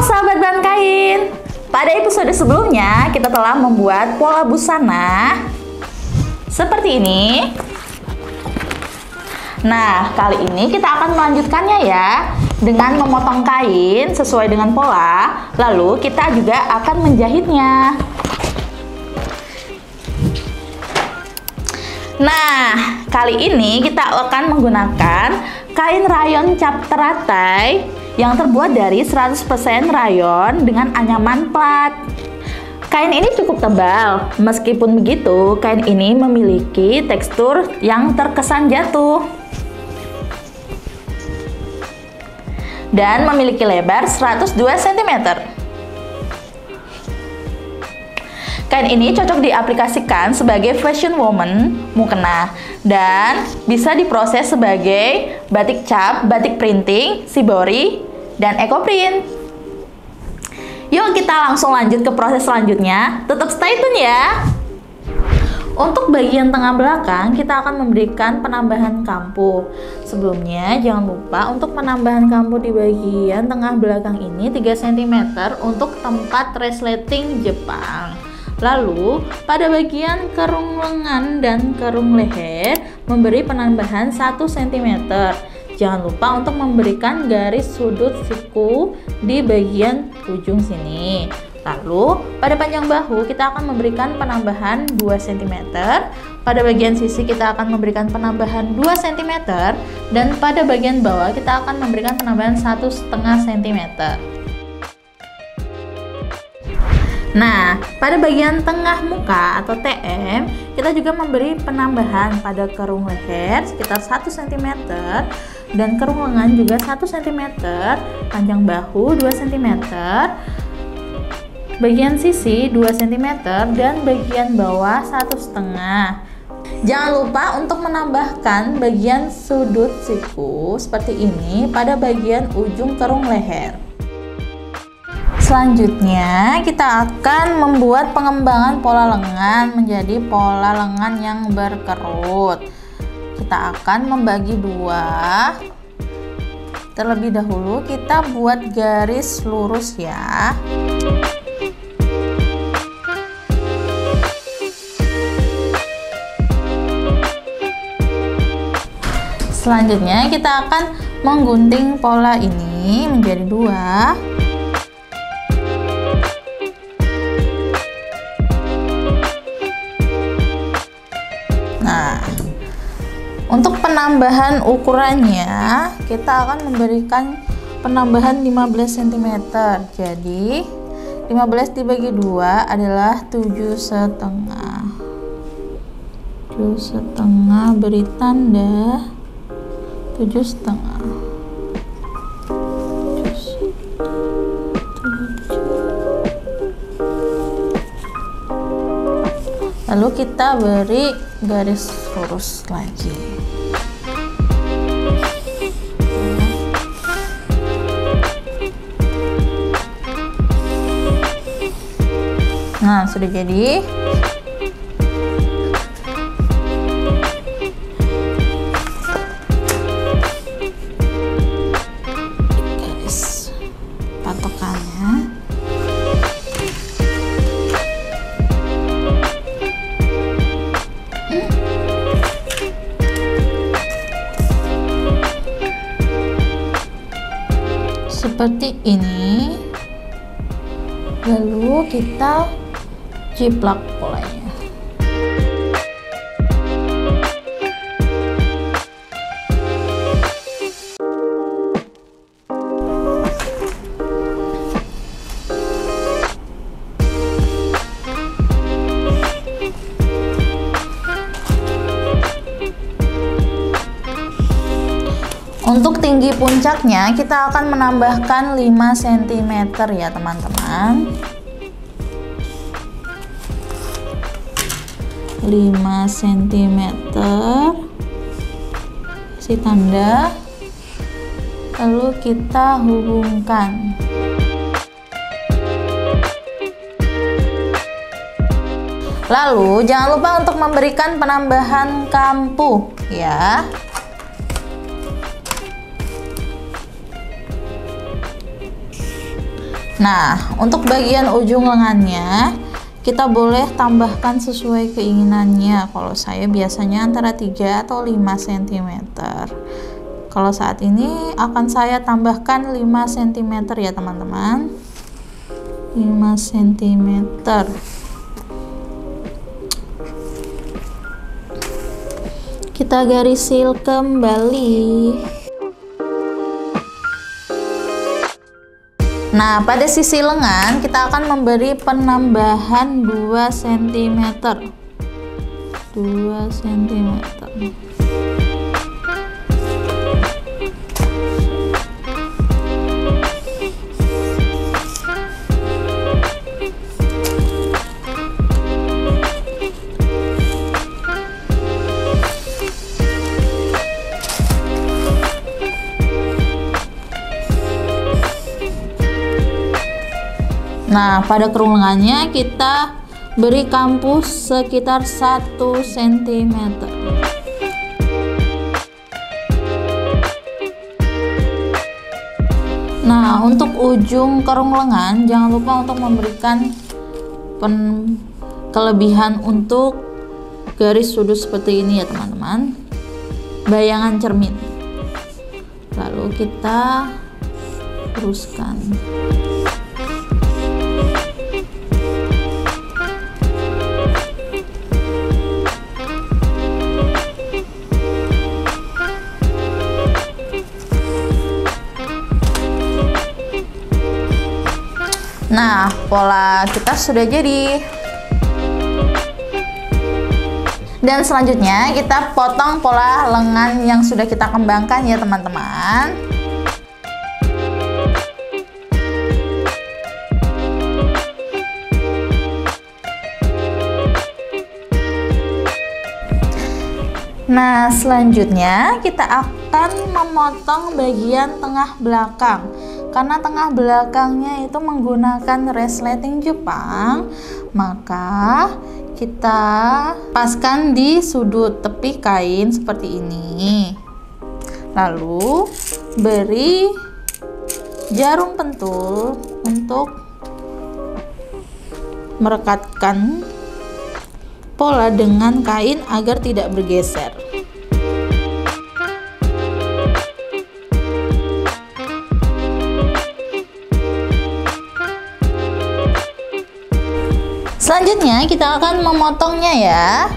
sahabat bahan kain. Pada episode sebelumnya kita telah membuat pola busana seperti ini. Nah, kali ini kita akan melanjutkannya ya, dengan memotong kain sesuai dengan pola. Lalu kita juga akan menjahitnya. Nah, kali ini kita akan menggunakan kain rayon cap teratai yang terbuat dari 100% rayon dengan anyaman plat. Kain ini cukup tebal. Meskipun begitu, kain ini memiliki tekstur yang terkesan jatuh dan memiliki lebar 102 cm. Kain ini cocok diaplikasikan sebagai fashion woman, mukena, dan bisa diproses sebagai batik cap, batik printing, shibori, dan eco print. Yuk kita langsung lanjut ke proses selanjutnya. Tetap stay tune ya. Untuk bagian tengah belakang, kita akan memberikan penambahan kampu. Sebelumnya, jangan lupa untuk penambahan kampu di bagian tengah belakang ini 3 cm untuk tempat resleting Jepang. Lalu, pada bagian kerung lengan dan kerung leher, memberi penambahan 1 cm. Jangan lupa untuk memberikan garis sudut siku di bagian ujung sini. Lalu, pada panjang bahu kita akan memberikan penambahan 2 cm. Pada bagian sisi kita akan memberikan penambahan 2 cm. Dan pada bagian bawah kita akan memberikan penambahan 1,5 cm. Nah, pada bagian tengah muka atau TM, kita juga memberi penambahan pada kerung leher sekitar 1 cm dan kerung lengan juga 1 cm, panjang bahu 2 cm, bagian sisi 2 cm, dan bagian bawah 1,5 cm. Jangan lupa untuk menambahkan bagian sudut siku seperti ini pada bagian ujung kerung leher. Selanjutnya, kita akan membuat pengembangan pola lengan menjadi pola lengan yang berkerut. Kita akan membagi dua. Terlebih dahulu, kita buat garis lurus ya. Selanjutnya, kita akan menggunting pola ini menjadi dua. Nah, untuk penambahan ukurannya kita akan memberikan penambahan 15 cm. Jadi 15 dibagi 2 adalah 7,5. 7,5 beri tanda 7,5. Lalu kita beri garis lurus lagi. Nah, sudah jadi. Garis patokannya. Seperti ini, lalu kita jiplak polanya. Untuk tinggi puncaknya kita akan menambahkan 5 cm ya teman-teman. 5 cm, kasih tanda, lalu kita hubungkan. Lalu jangan lupa untuk memberikan penambahan kampu ya. Nah, untuk bagian ujung lengannya kita boleh tambahkan sesuai keinginannya. Kalau saya biasanya antara 3 atau 5 cm. Kalau saat ini akan saya tambahkan 5 cm ya teman-teman. 5 cm. Kita garisil kembali. Nah, pada sisi lengan kita akan memberi penambahan 2 cm. 2 cm. Nah, pada kerung lengannya kita beri kampus sekitar 1 cm. Nah, untuk ujung kerung lengan jangan lupa untuk memberikan kelebihan untuk garis sudut seperti ini ya teman-teman, bayangan cermin. Lalu kita teruskan. Nah, pola kita sudah jadi. Dan selanjutnya kita potong pola lengan yang sudah kita kembangkan ya teman-teman. Nah, selanjutnya kita akan memotong bagian tengah belakang. Karena tengah belakangnya itu menggunakan resleting Jepang, maka kita paskan di sudut tepi kain seperti ini. Lalu beri jarum pentul untuk merekatkan pola dengan kain agar tidak bergeser. Selanjutnya kita akan memotongnya ya.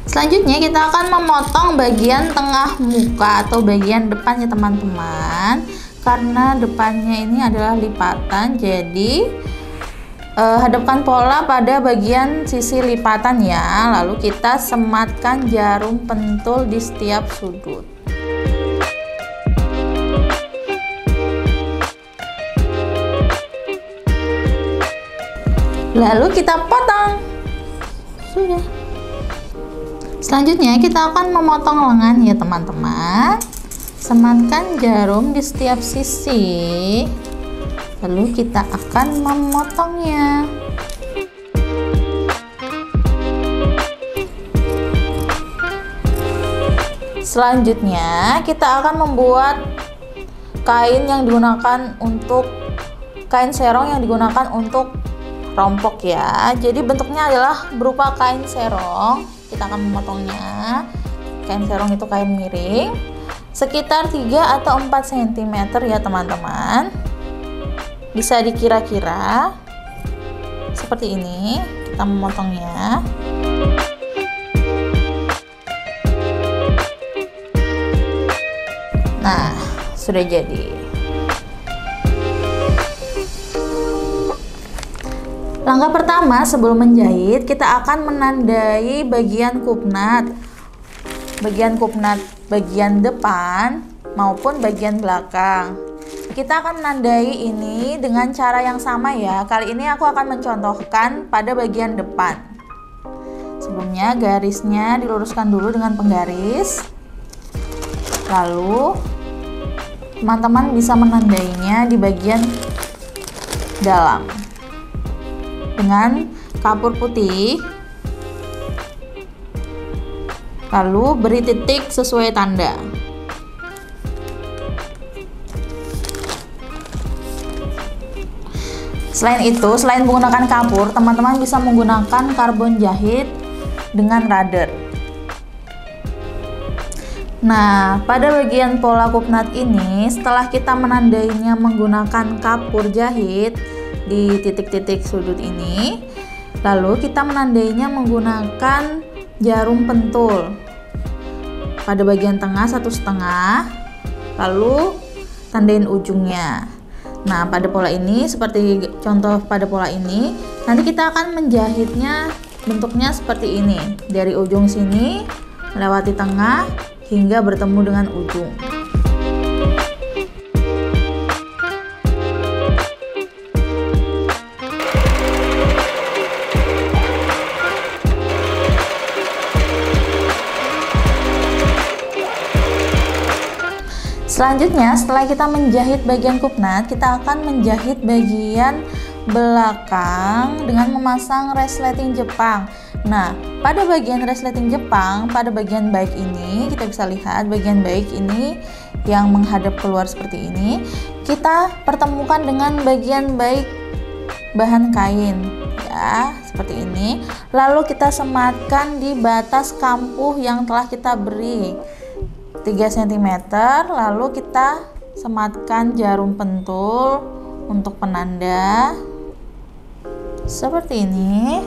Selanjutnya kita akan memotong bagian tengah muka atau bagian depan ya teman-teman. Karena depannya ini adalah lipatan, jadi hadapkan pola pada bagian sisi lipatan ya. Lalu kita sematkan jarum pentul di setiap sudut. Lalu kita potong. Sudah. Selanjutnya kita akan memotong lengan ya teman-teman. Sematkan jarum di setiap sisi. Lalu kita akan memotongnya. Selanjutnya kita akan membuat kain yang digunakan untuk kain serong yang digunakan untuk rompok ya. Jadi bentuknya adalah berupa kain serong. Kita akan memotongnya. Kain serong itu kain miring sekitar 3 atau 4 cm ya teman-teman. Bisa dikira-kira seperti ini. Kita memotongnya. Nah, sudah jadi. Langkah pertama sebelum menjahit, kita akan menandai bagian kupnat. Bagian depan maupun bagian belakang. Kita akan menandai ini dengan cara yang sama ya. Kali ini aku akan mencontohkan pada bagian depan. Sebelumnya garisnya diluruskan dulu dengan penggaris. Lalu teman-teman bisa menandainya di bagian dalam dengan kapur putih, lalu beri titik sesuai tanda. Selain itu, selain menggunakan kapur, teman-teman bisa menggunakan karbon jahit dengan rudder. Nah, pada bagian pola kupnat ini, setelah kita menandainya menggunakan kapur jahit di titik-titik sudut ini, lalu kita menandainya menggunakan jarum pentul pada bagian tengah 1,5, lalu tandain ujungnya. Nah, pada pola ini, seperti contoh pada pola ini, nanti kita akan menjahitnya bentuknya seperti ini. Dari ujung sini, melewati tengah, hingga bertemu dengan ujung. Selanjutnya, setelah kita menjahit bagian kupnat, kita akan menjahit bagian belakang dengan memasang resleting Jepang. Nah, pada bagian resleting Jepang, pada bagian baik ini, kita bisa lihat bagian baik ini yang menghadap keluar seperti ini. Kita pertemukan dengan bagian baik bahan kain, ya, seperti ini. Lalu kita sematkan di batas kampuh yang telah kita beri 3 cm, lalu kita sematkan jarum pentul untuk penanda seperti ini.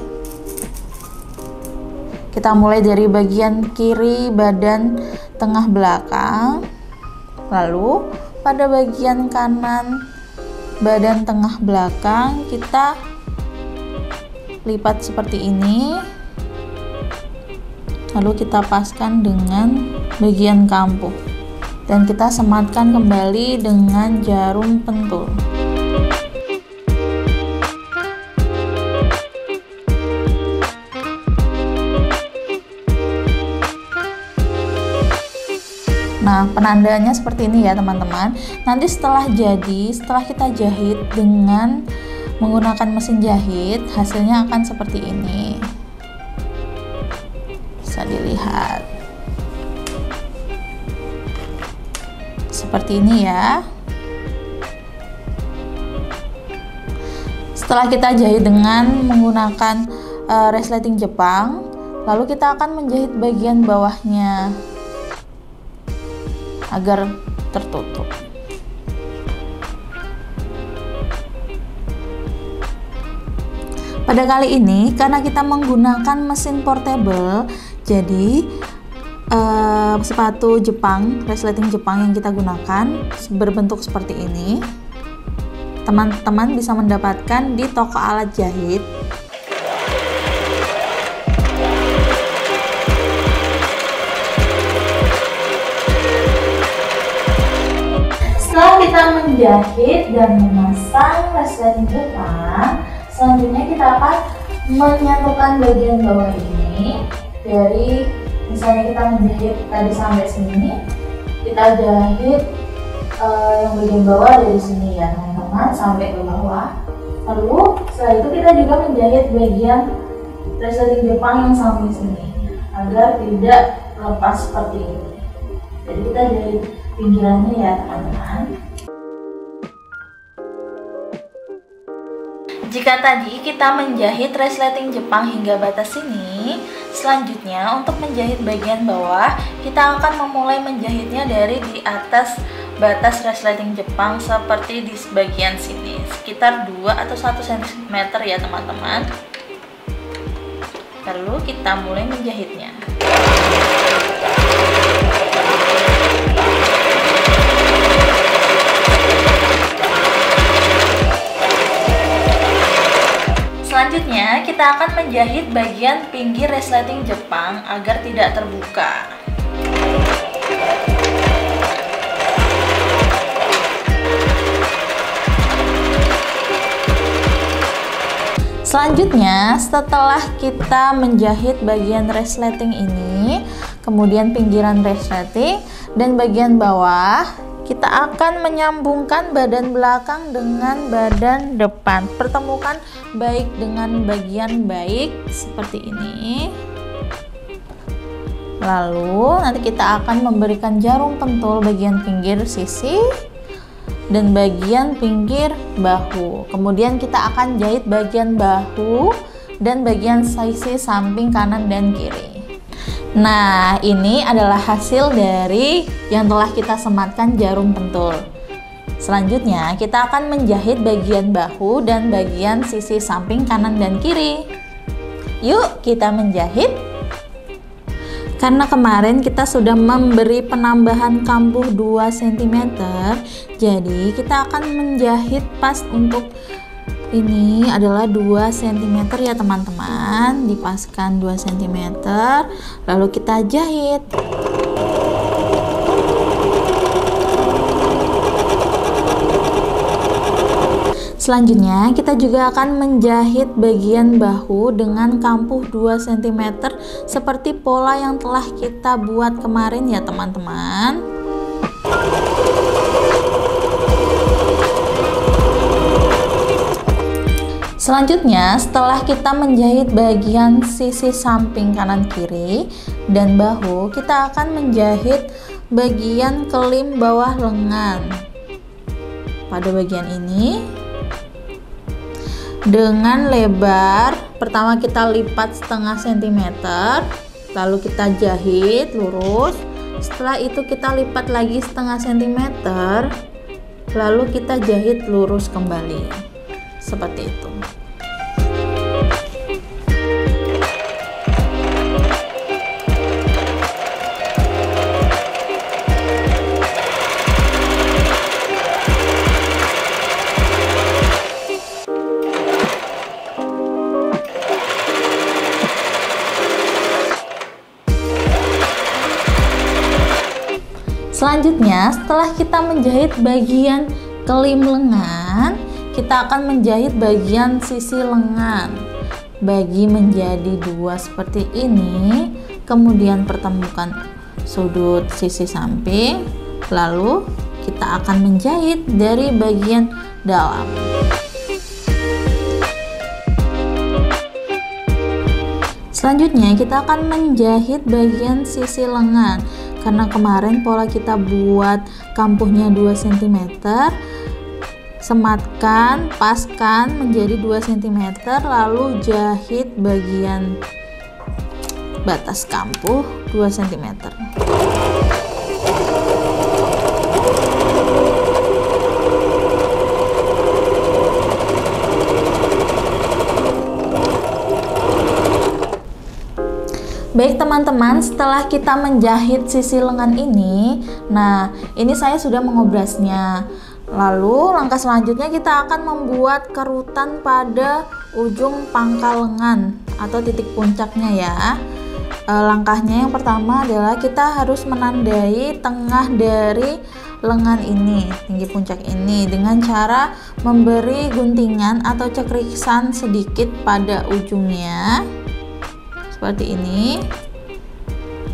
Kita mulai dari bagian kiri badan tengah belakang, lalu pada bagian kanan badan tengah belakang kita lipat seperti ini, lalu kita paskan dengan bagian kampuh dan kita sematkan kembali dengan jarum pentul. Nah, penandanya seperti ini ya teman-teman. Nanti setelah kita jahit dengan menggunakan mesin jahit, hasilnya akan seperti ini. Bisa dilihat seperti ini ya. Setelah kita jahit dengan menggunakan resleting Jepang, lalu kita akan menjahit bagian bawahnya agar tertutup. Pada kali ini, karena kita menggunakan mesin portable, jadi sepatu Jepang, resleting Jepang yang kita gunakan berbentuk seperti ini. Teman-teman bisa mendapatkan di toko alat jahit. Setelah kita menjahit dan memasang resleting Jepang, selanjutnya kita akan menyatukan bagian bawah ini. Dari misalnya kita menjahit tadi sampai sini, kita jahit yang bagian bawah dari sini ya teman-teman sampai ke bawah. Lalu setelah itu kita juga menjahit bagian resleting Jepang yang samping sini agar tidak lepas seperti ini. Jadi kita jahit pinggirannya ya teman-teman. Jika tadi kita menjahit resleting Jepang hingga batas sini, selanjutnya untuk menjahit bagian bawah, kita akan memulai menjahitnya dari di atas batas resleting Jepang seperti di bagian sini, sekitar 2 atau 1 cm ya teman-teman. Lalu kita mulai menjahitnya. Selanjutnya, kita akan menjahit bagian pinggir resleting Jepang agar tidak terbuka. Selanjutnya, setelah kita menjahit bagian resleting ini, kemudian pinggiran resleting dan bagian bawah, kita akan menyambungkan badan belakang dengan badan depan. Pertemukan baik dengan bagian baik seperti ini. Lalu nanti kita akan memberikan jarum pentul bagian pinggir sisi. dan bagian pinggir bahu. Kemudian kita akan jahit bagian bahu dan bagian sisi samping kanan dan kiri. Nah, ini adalah hasil dari yang telah kita sematkan jarum pentul. Selanjutnya, kita akan menjahit bagian bahu dan bagian sisi samping kanan dan kiri. Yuk, kita menjahit. Karena kemarin kita sudah memberi penambahan kambuh 2 cm, jadi kita akan menjahit pas untuk ini adalah 2 cm ya teman-teman. Dipaskan 2 cm, lalu kita jahit. Selanjutnya, kita juga akan menjahit bagian bahu dengan kambuh 2 cm seperti pola yang telah kita buat kemarin ya teman-teman. Selanjutnya, setelah kita menjahit bagian sisi samping kanan kiri dan bahu, kita akan menjahit bagian kelim bawah lengan. Pada bagian ini dengan lebar, pertama kita lipat setengah sentimeter, lalu kita jahit lurus. Setelah itu kita lipat lagi setengah sentimeter, lalu kita jahit lurus kembali seperti itu. Selanjutnya, setelah kita menjahit bagian kelim lengan, kita akan menjahit bagian sisi lengan. Bagi menjadi 2 seperti ini, kemudian pertemukan sudut sisi samping, lalu kita akan menjahit dari bagian dalam. Selanjutnya, kita akan menjahit bagian sisi lengan. Karena kemarin pola kita buat kambuhnya 2 cm, sematkan, paskan menjadi 2 cm, lalu jahit bagian batas kambuh 2 cm. Baik teman-teman, setelah kita menjahit sisi lengan ini, nah ini saya sudah mengobrasnya. Lalu langkah selanjutnya kita akan membuat kerutan pada ujung pangkal lengan atau titik puncaknya ya. Langkahnya yang pertama adalah kita harus menandai tengah dari lengan ini, tinggi puncak ini, dengan cara memberi guntingan atau cekrisan sedikit pada ujungnya seperti ini.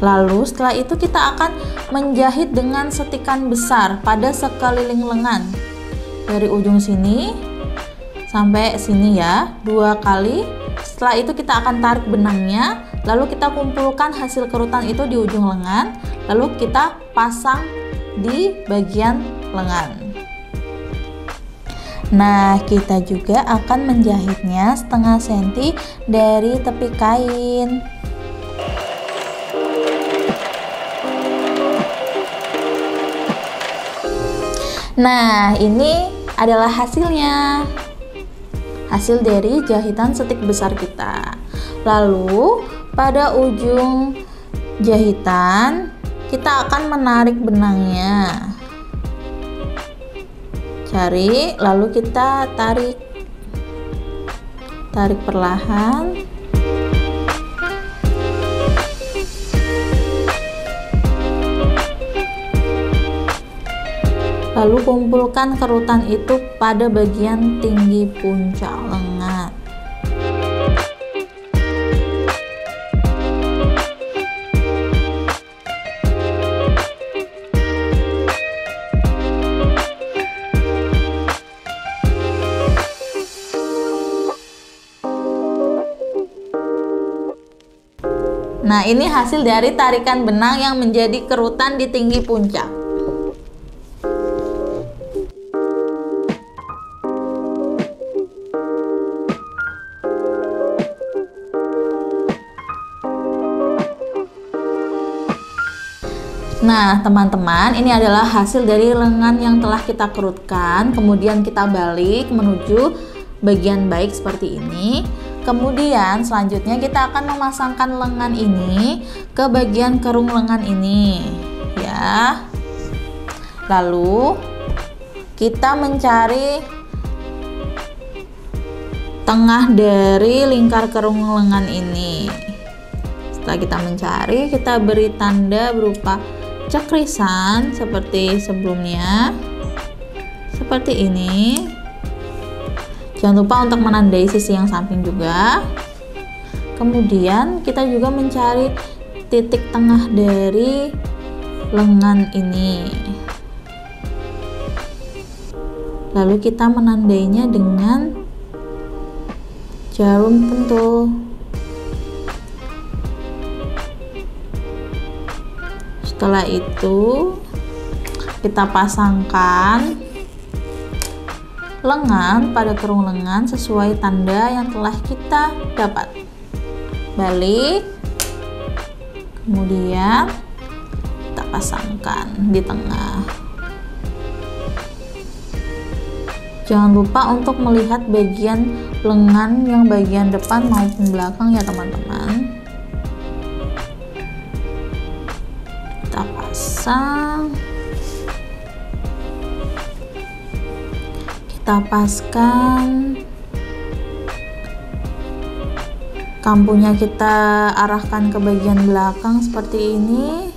Lalu setelah itu kita akan menjahit dengan setikan besar pada sekeliling lengan dari ujung sini sampai sini ya, 2 kali. Setelah itu kita akan tarik benangnya, lalu kita kumpulkan hasil kerutan itu di ujung lengan, lalu kita pasang di bagian lengan. Nah, kita juga akan menjahitnya setengah senti dari tepi kain. Nah, ini adalah hasilnya. Hasil dari jahitan setik besar kita. Lalu, pada ujung jahitan, kita akan menarik benangnya. Cari, lalu kita tarik perlahan. Lalu kumpulkan kerutan itu pada bagian tinggi puncak lengan. Nah, ini hasil dari tarikan benang yang menjadi kerutan di tinggi puncak. Nah, teman-teman, ini adalah hasil dari lengan yang telah kita kerutkan, kemudian kita balik menuju bagian baik seperti ini. Kemudian selanjutnya kita akan memasangkan lengan ini ke bagian kerung lengan ini, ya. Lalu kita mencari tengah dari lingkar kerung lengan ini. Setelah kita mencari, kita beri tanda berupa cekrisan seperti sebelumnya, seperti ini. Jangan lupa untuk menandai sisi yang samping juga. Kemudian kita juga mencari titik tengah dari lengan ini. Lalu kita menandainya dengan jarum pentul. Setelah itu kita pasangkan lengan pada kerung lengan sesuai tanda yang telah kita dapat. Balik, kemudian kita pasangkan di tengah. Jangan lupa untuk melihat bagian lengan yang bagian depan maupun belakang ya teman-teman. Kita pasang, kita paskan, kampunya kita arahkan ke bagian belakang seperti ini.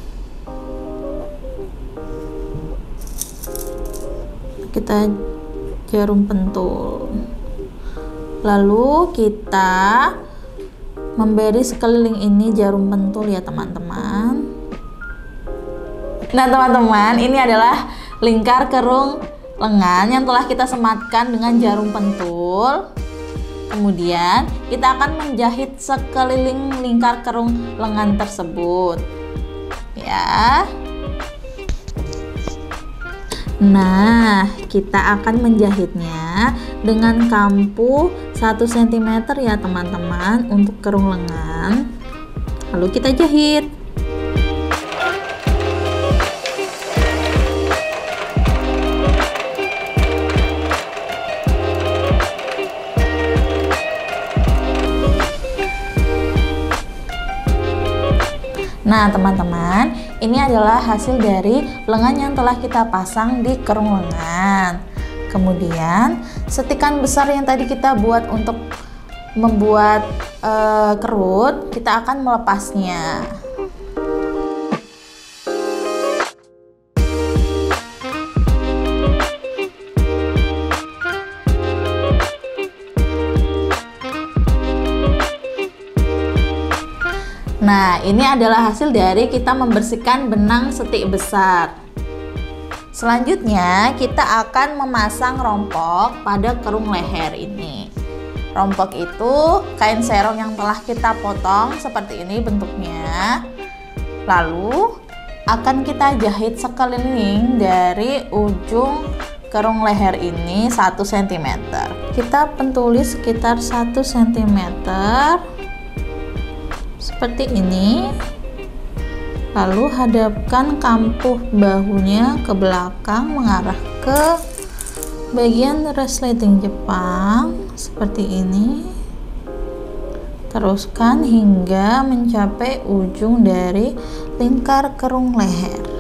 Kita jarum pentul, lalu kita memberi sekeliling ini jarum pentul ya teman-teman. Nah teman-teman, ini adalah lingkar kerung lengan yang telah kita sematkan dengan jarum pentul. Kemudian kita akan menjahit sekeliling lingkar kerung lengan tersebut, ya. Nah, kita akan menjahitnya dengan kampu 1 cm ya teman-teman untuk kerung lengan. Lalu kita jahit. Nah teman-teman, ini adalah hasil dari lengan yang telah kita pasang di kerung lengan. Kemudian setikan besar yang tadi kita buat untuk membuat kerut, kita akan melepasnya. Nah, ini adalah hasil dari kita membersihkan benang setik besar. Selanjutnya, kita akan memasang rompok pada kerung leher ini. Rompok itu kain serong yang telah kita potong seperti ini bentuknya. Lalu, akan kita jahit sekeliling dari ujung kerung leher ini 1 cm. Kita pentuli sekitar 1 cm. Seperti ini. Lalu hadapkan kampuh bahunya ke belakang mengarah ke bagian resleting Jepang seperti ini. Teruskan hingga mencapai ujung dari lingkar kerung leher.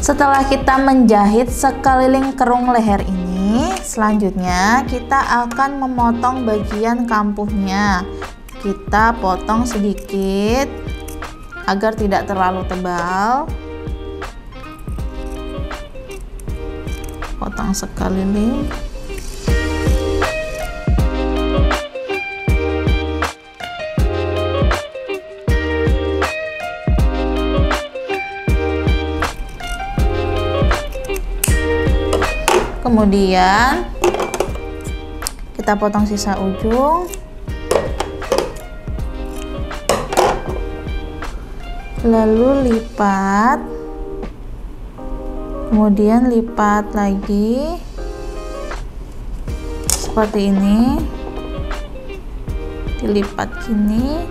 Setelah kita menjahit sekeliling kerung leher ini, selanjutnya kita akan memotong bagian kampuhnya. Kita potong sedikit agar tidak terlalu tebal. Potong sekeliling. Kemudian kita potong sisa ujung. lalu lipat, kemudian lipat lagi seperti ini, dilipat gini,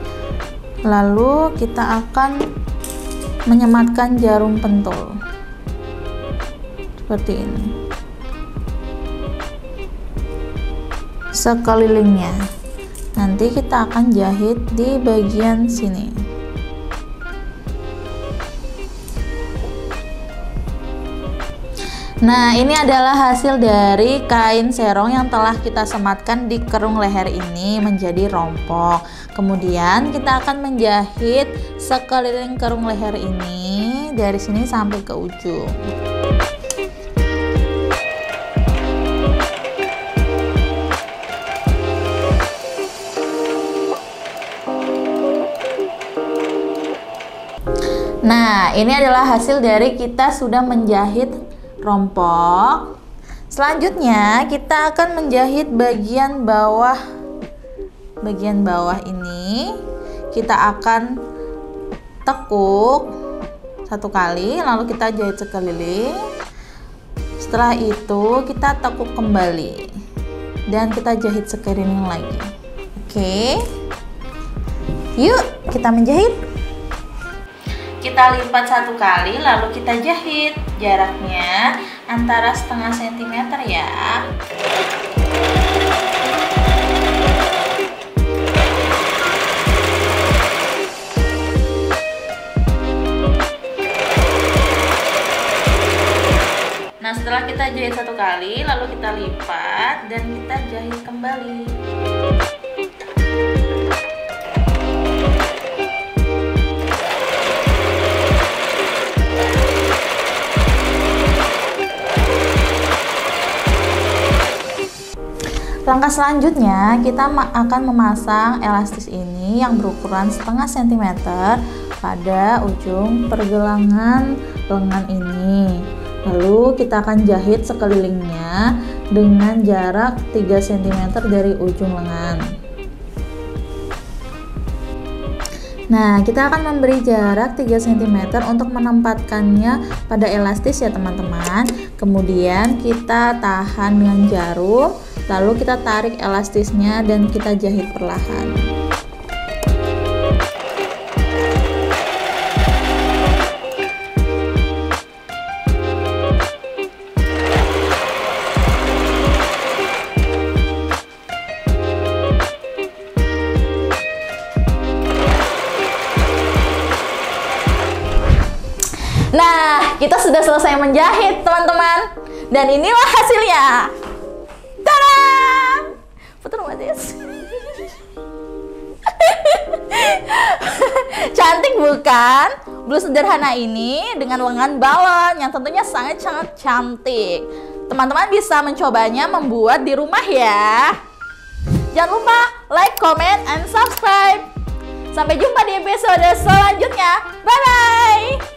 lalu kita akan menyematkan jarum pentul seperti ini sekelilingnya. Nanti kita akan jahit di bagian sini. Nah, ini adalah hasil dari kain serong yang telah kita sematkan di kerung leher ini menjadi rompok. Kemudian kita akan menjahit sekeliling kerung leher ini dari sini sampai ke ujung. Nah, ini adalah hasil dari kita sudah menjahit rompok. Selanjutnya kita akan menjahit bagian bawah. Bagian bawah ini kita akan tekuk 1 kali, lalu kita jahit sekeliling. Setelah itu kita tekuk kembali dan kita jahit sekeliling lagi. Oke, yuk kita menjahit. Kita lipat 1 kali, lalu kita jahit. Jaraknya antara setengah sentimeter ya. Nah, setelah kita jahit 1 kali, lalu kita lipat dan kita jahit kembali. Langkah selanjutnya kita akan memasang elastis ini yang berukuran setengah sentimeter pada ujung pergelangan lengan ini. Lalu kita akan jahit sekelilingnya dengan jarak 3 cm dari ujung lengan. Nah, kita akan memberi jarak 3 cm untuk menempatkannya pada elastis ya teman-teman. Kemudian kita tahan dengan jarum, lalu kita tarik elastisnya dan kita jahit perlahan. Nah, kita sudah selesai menjahit teman-teman, dan inilah hasilnya. Tada! Putar Mas. Cantik bukan? Blus sederhana ini dengan lengan balon yang tentunya sangat-sangat cantik. Teman-teman bisa mencobanya membuat di rumah ya. Jangan lupa like, comment, and subscribe. Sampai jumpa di episode selanjutnya. Bye-bye!